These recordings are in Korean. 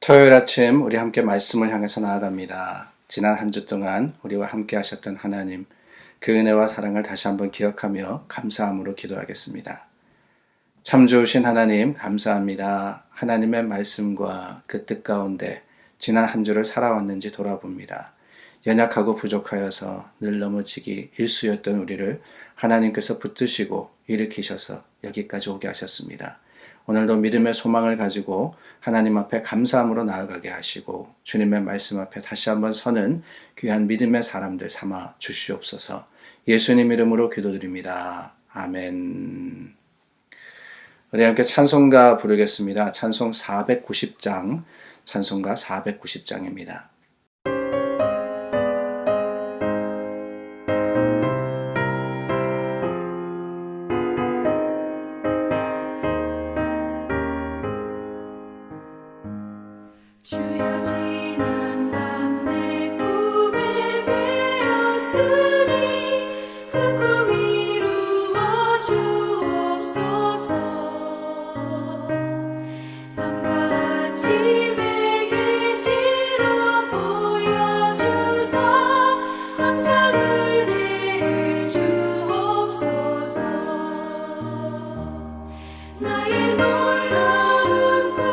토요일 아침 우리 함께 말씀을 향해서 나아갑니다. 지난 한 주 동안 우리와 함께 하셨던 하나님, 그 은혜와 사랑을 다시 한번 기억하며 감사함으로 기도하겠습니다. 참 좋으신 하나님 감사합니다. 하나님의 말씀과 그 뜻 가운데 지난 한 주를 살아왔는지 돌아봅니다. 연약하고 부족하여서 늘 넘어지기 일쑤였던 우리를 하나님께서 붙드시고 일으키셔서 여기까지 오게 하셨습니다. 오늘도 믿음의 소망을 가지고 하나님 앞에 감사함으로 나아가게 하시고 주님의 말씀 앞에 다시 한번 서는 귀한 믿음의 사람들 삼아 주시옵소서. 예수님 이름으로 기도드립니다. 아멘. 우리 함께 찬송가 부르겠습니다. 찬송 490장, 찬송가 490장입니다. 주여 지난 밤 내 꿈에 베었으니 그 꿈 이루어 주옵소서. 밤과 아침에 계시로 보여주사 항상 은혜를 주옵소서. 나의 놀라운 꿈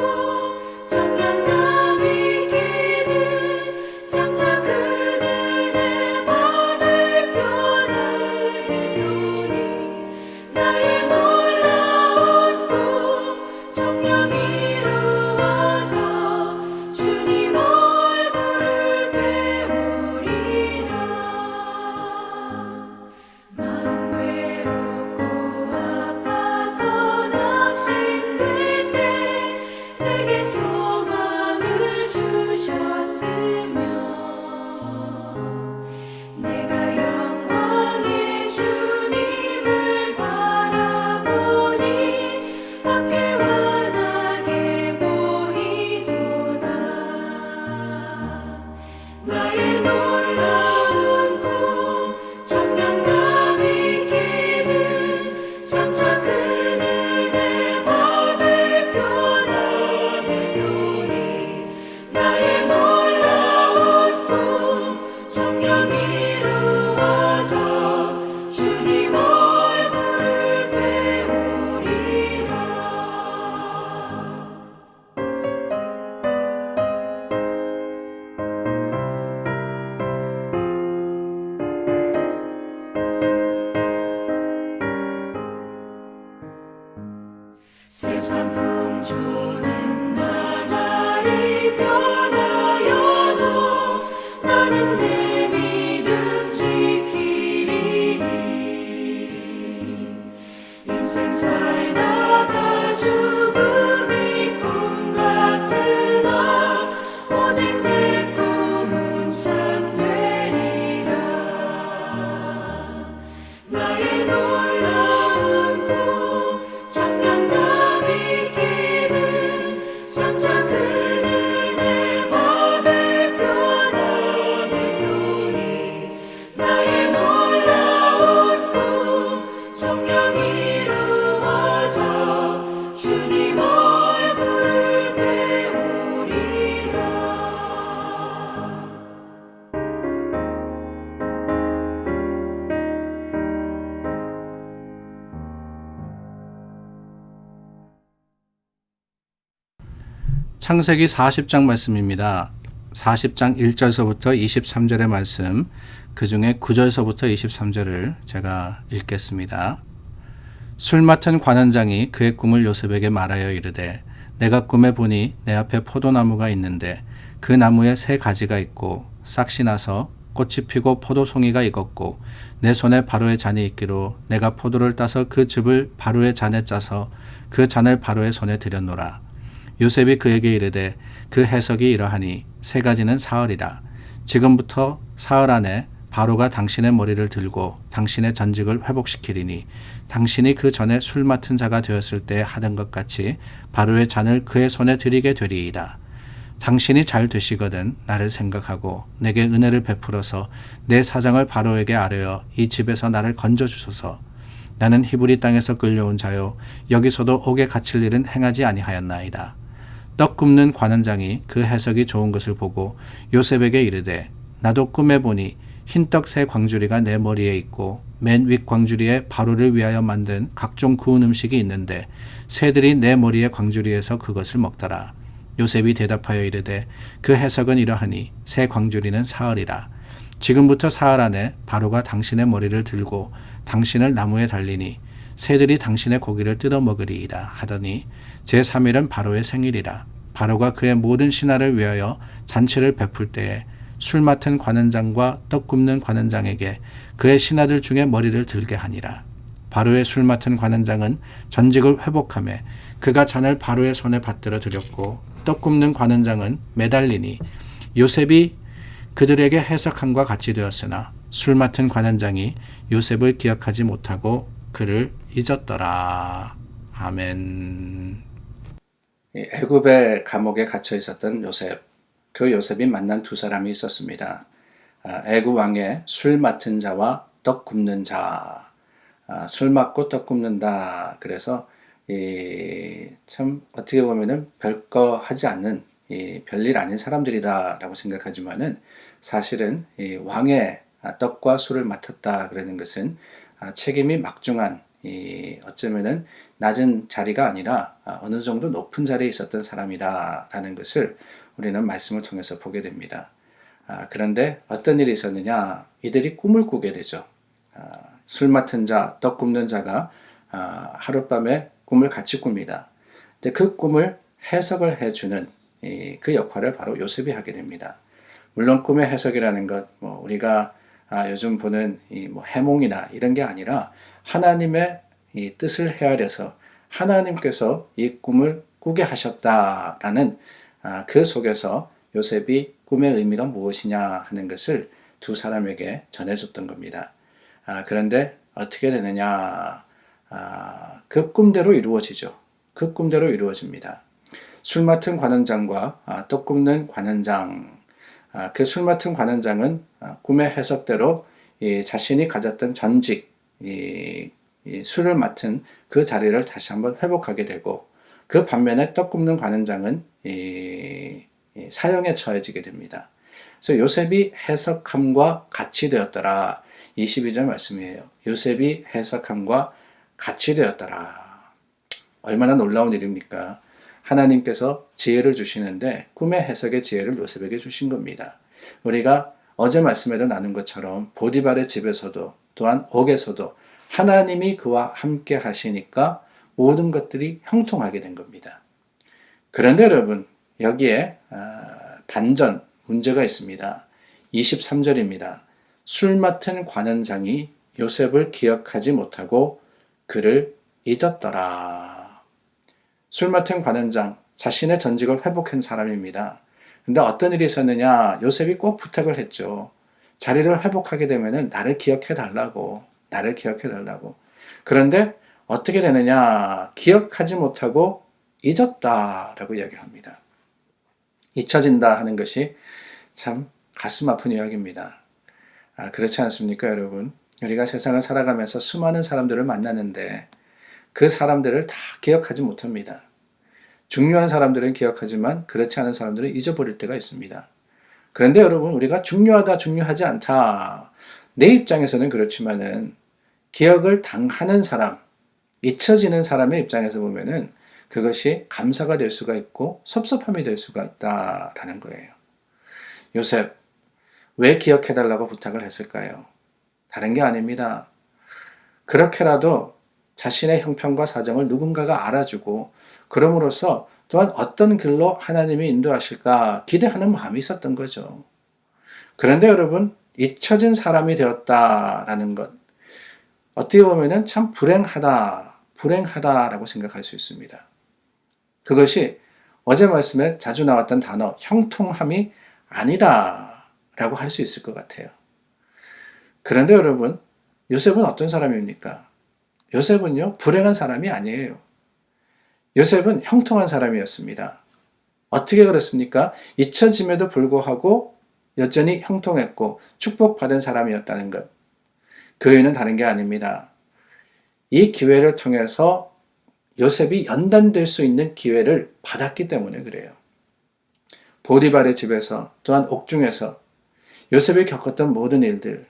세상 풍조는 나날이 변하여도 나는 내 믿음 지키리니. 인생 살다가 죽음이 꿈 같으나 오직 내 꿈은 참되리라. 나의 놀라운 꿈 정녕 장차 그 은혜 받을 표나되오니. 나의 놀라운 꿈 정녕 이루어져 주님 얼굴을 배우리라. 창세기 40장 말씀입니다. 40장 1절서부터 23절의 말씀, 그 중에 9절서부터 23절을 제가 읽겠습니다. 술 맡은 관원장이 그의 꿈을 요셉에게 말하여 이르되, 내가 꿈에 보니 내 앞에 포도나무가 있는데 그 나무에 세 가지가 있고 싹이 나서 꽃이 피고 포도송이가 익었고 내 손에 바로의 잔이 있기로 내가 포도를 따서 그 즙을 바로의 잔에 짜서 그 잔을 바로의 손에 들였노라. 요셉이 그에게 이르되, 그 해석이 이러하니 세 가지는 사흘이라. 지금부터 사흘 안에 바로가 당신의 머리를 들고 당신의 전직을 회복시키리니 당신이 그 전에 술 맡은 자가 되었을 때 하던 것 같이 바로의 잔을 그의 손에 드리게 되리이다. 당신이 잘 되시거든 나를 생각하고 내게 은혜를 베풀어서 내 사정을 바로에게 아뢰어 이 집에서 나를 건져주소서. 나는 히브리 땅에서 끌려온 자요 여기서도 옥에 갇힐 일은 행하지 아니하였나이다. 떡 굽는 관원장이 그 해석이 좋은 것을 보고 요셉에게 이르되 나도 꿈에 보니 흰떡 세 광주리가 내 머리에 있고 맨 윗 광주리에 바로를 위하여 만든 각종 구운 음식이 있는데 새들이 내 머리의 광주리에서 그것을 먹더라. 요셉이 대답하여 이르되 그 해석은 이러하니 새 광주리는 사흘이라. 지금부터 사흘 안에 바로가 당신의 머리를 들고 당신을 나무에 달리니 새들이 당신의 고기를 뜯어 먹으리이다 하더니 제3일은 바로의 생일이라. 바로가 그의 모든 신하를 위하여 잔치를 베풀 때에 술 맡은 관원장과 떡 굽는 관원장에게 그의 신하들 중에 머리를 들게 하니라. 바로의 술 맡은 관원장은 전직을 회복하며 그가 잔을 바로의 손에 받들어 드렸고 떡 굽는 관원장은 매달리니 요셉이 그들에게 해석함과 같이 되었으나 술 맡은 관원장이 요셉을 기억하지 못하고 그를 잊었더라. 아멘. 애굽의 감옥에 갇혀 있었던 요셉. 그 요셉이 만난 두 사람이 있었습니다. 애굽 왕의 술 맡은 자와 떡 굽는 자. 술 맡고 떡 굽는다. 그래서 참 어떻게 보면은 별거 하지 않는 별일 아닌 사람들이다라고 생각하지만은 사실은 왕의 떡과 술을 맡았다 그러는 것은 책임이 막중한 어쩌면은 낮은 자리가 아니라 어느 정도 높은 자리에 있었던 사람이다라는 것을 우리는 말씀을 통해서 보게 됩니다. 그런데 어떤 일이 있었느냐? 이들이 꿈을 꾸게 되죠. 술 맡은 자, 떡 굽는 자가 하룻밤에 꿈을 같이 꿉니다. 근데 그 꿈을 해석을 해주는 그 역할을 바로 요셉이 하게 됩니다. 물론 꿈의 해석이라는 것, 우리가 요즘 보는 뭐 해몽이나 이런 게 아니라 하나님의 이 뜻을 헤아려서 하나님께서 이 꿈을 꾸게 하셨다라는 그 속에서 요셉이 꿈의 의미가 무엇이냐 하는 것을 두 사람에게 전해줬던 겁니다. 그런데 어떻게 되느냐? 그 꿈대로 이루어지죠. 그 꿈대로 이루어집니다. 술 맡은 관원장과 떡 굽는 관원장. 그 술 맡은 관원장은 꿈의 해석대로 자신이 가졌던 전직, 술을 맡은 그 자리를 다시 한번 회복하게 되고, 그 반면에 떡 굽는 관원장은 사형에 처해지게 됩니다. 그래서 요셉이 해석함과 같이 되었더라. 22절 말씀이에요. 요셉이 해석함과 같이 되었더라. 얼마나 놀라운 일입니까? 하나님께서 지혜를 주시는데 꿈의 해석의 지혜를 요셉에게 주신 겁니다. 우리가 어제 말씀에도 나눈 것처럼 보디발의 집에서도 또한 옥에서도 하나님이 그와 함께 하시니까 모든 것들이 형통하게 된 겁니다. 그런데 여러분, 여기에 반전, 문제가 있습니다. 23절입니다. 술 맡은 관원장이 요셉을 기억하지 못하고 그를 잊었더라. 술 맡은 관원장, 자신의 전직을 회복한 사람입니다. 근데 어떤 일이 있었느냐? 요셉이 꼭 부탁을 했죠. 자리를 회복하게 되면은 나를 기억해 달라고. 나를 기억해 달라고. 그런데 어떻게 되느냐? 기억하지 못하고 잊었다라고 이야기합니다. 잊혀진다 하는 것이 참 가슴 아픈 이야기입니다. 그렇지 않습니까, 여러분? 우리가 세상을 살아가면서 수많은 사람들을 만나는데 그 사람들을 다 기억하지 못합니다. 중요한 사람들은 기억하지만 그렇지 않은 사람들은 잊어버릴 때가 있습니다. 그런데 여러분, 우리가 중요하다, 중요하지 않다. 내 입장에서는 그렇지만은 기억을 당하는 사람, 잊혀지는 사람의 입장에서 보면은 그것이 감사가 될 수가 있고 섭섭함이 될 수가 있다라는 거예요. 요셉, 왜 기억해달라고 부탁을 했을까요? 다른 게 아닙니다. 그렇게라도 자신의 형편과 사정을 누군가가 알아주고 그럼으로써 또한 어떤 길로 하나님이 인도하실까 기대하는 마음이 있었던 거죠. 그런데 여러분, 잊혀진 사람이 되었다라는 것, 어떻게 보면 참 불행하다라고 생각할 수 있습니다. 그것이 어제 말씀에 자주 나왔던 단어 형통함이 아니다라고 할 수 있을 것 같아요. 그런데 여러분, 요셉은 어떤 사람입니까? 요셉은요, 불행한 사람이 아니에요. 요셉은 형통한 사람이었습니다. 어떻게 그렇습니까? 잊혀짐에도 불구하고 여전히 형통했고 축복받은 사람이었다는 것. 그 이유는 다른 게 아닙니다. 이 기회를 통해서 요셉이 연단될 수 있는 기회를 받았기 때문에 그래요. 보디발의 집에서 또한 옥중에서 요셉이 겪었던 모든 일들,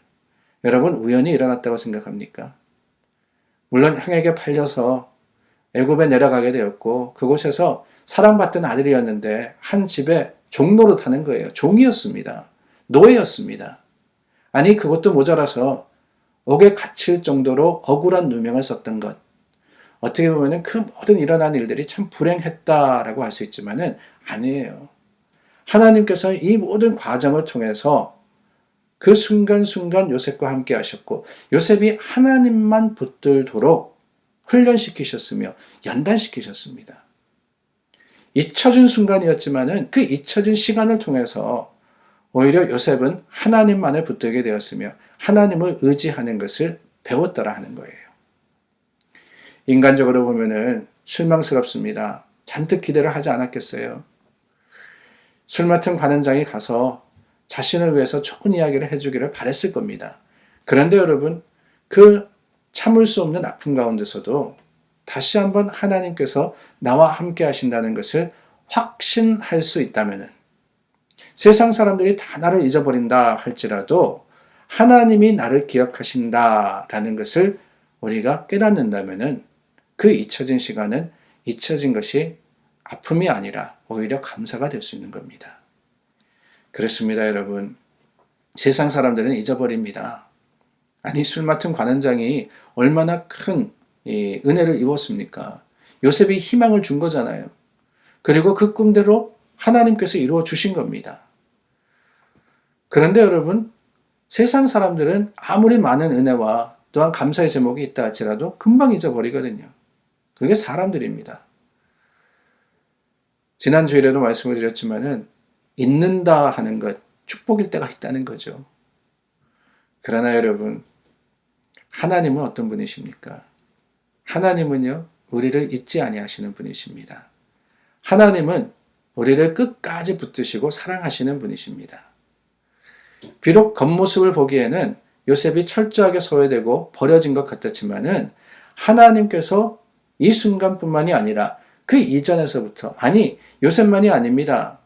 여러분 우연히 일어났다고 생각합니까? 물론 형에게 팔려서 애굽에 내려가게 되었고 그곳에서 사랑받던 아들이었는데 한 집에 종로로 타는 거예요. 종이었습니다. 노예였습니다. 아니 그것도 모자라서 옥에 갇힐 정도로 억울한 누명을 썼던 것. 어떻게 보면 그 모든 일어난 일들이 참 불행했다라고 할 수 있지만은 아니에요. 하나님께서 이 모든 과정을 통해서 그 순간순간 요셉과 함께 하셨고 요셉이 하나님만 붙들도록 훈련시키셨으며 연단시키셨습니다. 잊혀진 순간이었지만은 그 잊혀진 시간을 통해서 오히려 요셉은 하나님만을 붙들게 되었으며 하나님을 의지하는 것을 배웠더라 하는 거예요. 인간적으로 보면은 실망스럽습니다. 잔뜩 기대를 하지 않았겠어요. 술 맡은 관원장이 가서 자신을 위해서 좋은 이야기를 해주기를 바랬을 겁니다. 그런데 여러분, 그 참을 수 없는 아픔 가운데서도 다시 한번 하나님께서 나와 함께 하신다는 것을 확신할 수 있다면은 세상 사람들이 다 나를 잊어버린다 할지라도 하나님이 나를 기억하신다라는 것을 우리가 깨닫는다면은 그 잊혀진 시간은 잊혀진 것이 아픔이 아니라 오히려 감사가 될 수 있는 겁니다. 그렇습니다, 여러분. 세상 사람들은 잊어버립니다. 아니, 술 맡은 관원장이 얼마나 큰 은혜를 입었습니까? 요셉이 희망을 준 거잖아요. 그리고 그 꿈대로 하나님께서 이루어 주신 겁니다. 그런데 여러분, 세상 사람들은 아무리 많은 은혜와 또한 감사의 제목이 있다 할지라도 금방 잊어버리거든요. 그게 사람들입니다. 지난 주일에도 말씀을 드렸지만은 잊는다 하는 것 축복일 때가 있다는 거죠. 그러나 여러분, 하나님은 어떤 분이십니까? 하나님은요, 우리를 잊지 아니하시는 분이십니다. 하나님은 우리를 끝까지 붙드시고 사랑하시는 분이십니다. 비록 겉모습을 보기에는 요셉이 철저하게 소외되고 버려진 것 같았지만은 하나님께서 이 순간뿐만이 아니라 그 이전에서부터, 아니 요셉만이 아닙니다.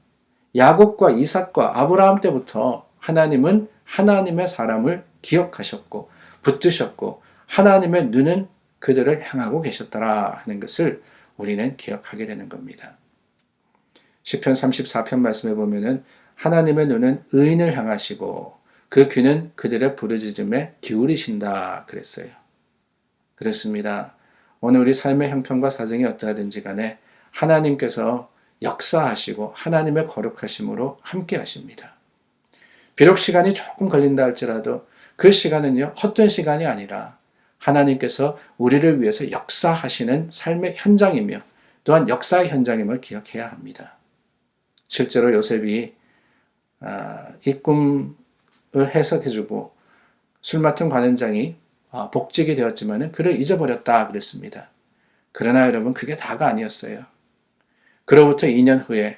야곱과 이삭과 아브라함 때부터 하나님은 하나님의 사람을 기억하셨고 붙드셨고 하나님의 눈은 그들을 향하고 계셨더라 하는 것을 우리는 기억하게 되는 겁니다. 시편 34편 말씀에 보면은 하나님의 눈은 의인을 향하시고 그 귀는 그들의 부르짖음에 기울이신다 그랬어요. 그렇습니다. 오늘 우리 삶의 형편과 사정이 어떠하든지 간에 하나님께서 역사하시고 하나님의 거룩하심으로 함께 하십니다. 비록 시간이 조금 걸린다 할지라도 그 시간은요, 헛된 시간이 아니라 하나님께서 우리를 위해서 역사하시는 삶의 현장이며 또한 역사의 현장임을 기억해야 합니다. 실제로 요셉이 이 꿈을 해석해주고 술 맡은 관원장이 복직이 되었지만 그를 잊어버렸다 그랬습니다. 그러나 여러분 그게 다가 아니었어요. 그로부터 2년 후에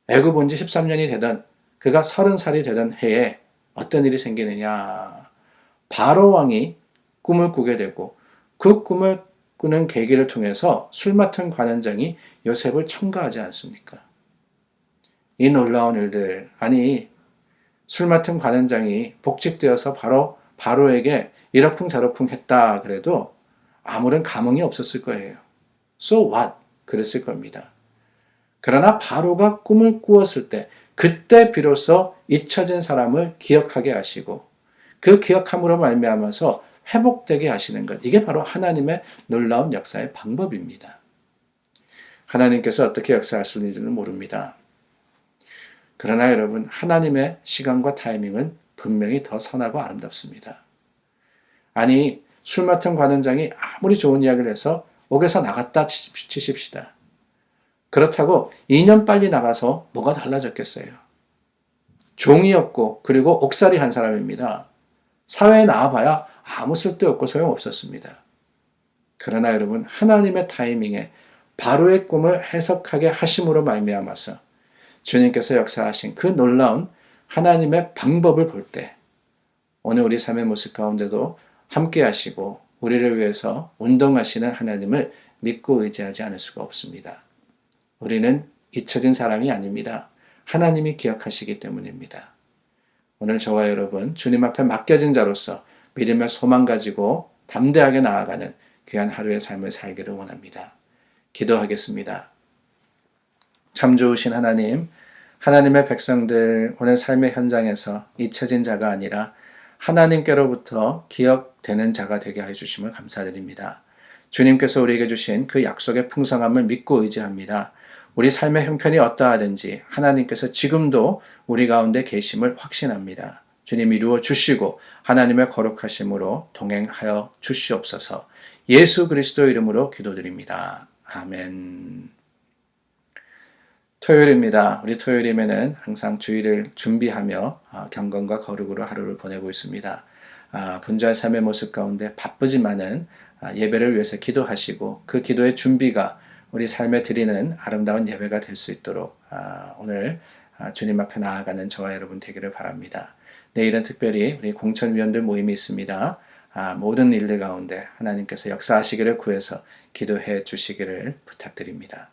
애굽 온 지 13년이 되던 그가 30살이 되던 해에 어떤 일이 생기느냐. 바로 왕이 꿈을 꾸게 되고 그 꿈을 꾸는 계기를 통해서 술 맡은 관원장이 요셉을 청가하지 않습니까? 이 놀라운 일들, 아니 술 맡은 관원장이 복직되어서 바로에게 이러쿵저러쿵 했다 그래도 아무런 감흥이 없었을 거예요. So what? 그랬을 겁니다. 그러나 바로가 꿈을 꾸었을 때 그때 비로소 잊혀진 사람을 기억하게 하시고 그 기억함으로 말미암아서 회복되게 하시는 것, 이게 바로 하나님의 놀라운 역사의 방법입니다. 하나님께서 어떻게 역사하실지는 모릅니다. 그러나 여러분, 하나님의 시간과 타이밍은 분명히 더 선하고 아름답습니다. 아니, 술 맡은 관원장이 아무리 좋은 이야기를 해서 옥에서 나갔다 치십시다. 그렇다고 2년 빨리 나가서 뭐가 달라졌겠어요? 종이었고 그리고 옥살이 한 사람입니다. 사회에 나와봐야 아무 쓸데없고 소용없었습니다. 그러나 여러분, 하나님의 타이밍에 바로의 꿈을 해석하게 하심으로 말미암아서 주님께서 역사하신 그 놀라운 하나님의 방법을 볼 때 오늘 우리 삶의 모습 가운데도 함께 하시고 우리를 위해서 운동하시는 하나님을 믿고 의지하지 않을 수가 없습니다. 우리는 잊혀진 사람이 아닙니다. 하나님이 기억하시기 때문입니다. 오늘 저와 여러분 주님 앞에 맡겨진 자로서 믿음의 소망 가지고 담대하게 나아가는 귀한 하루의 삶을 살기를 원합니다. 기도하겠습니다. 참 좋으신 하나님, 하나님의 백성들 오늘 삶의 현장에서 잊혀진 자가 아니라 하나님께로부터 기억되는 자가 되게 해주심을 감사드립니다. 주님께서 우리에게 주신 그 약속의 풍성함을 믿고 의지합니다. 우리 삶의 형편이 어떠하든지 하나님께서 지금도 우리 가운데 계심을 확신합니다. 주님 이루어 주시고 하나님의 거룩하심으로 동행하여 주시옵소서. 예수 그리스도 이름으로 기도드립니다. 아멘. 토요일입니다. 우리 토요일이면은 항상 주일을 준비하며 경건과 거룩으로 하루를 보내고 있습니다. 분주한 삶의 모습 가운데 바쁘지만은 예배를 위해서 기도하시고 그 기도의 준비가 우리 삶에 드리는 아름다운 예배가 될 수 있도록 오늘 주님 앞에 나아가는 저와 여러분 되기를 바랍니다. 내일은 특별히 우리 공천위원들 모임이 있습니다. 모든 일들 가운데 하나님께서 역사하시기를 구해서 기도해 주시기를 부탁드립니다.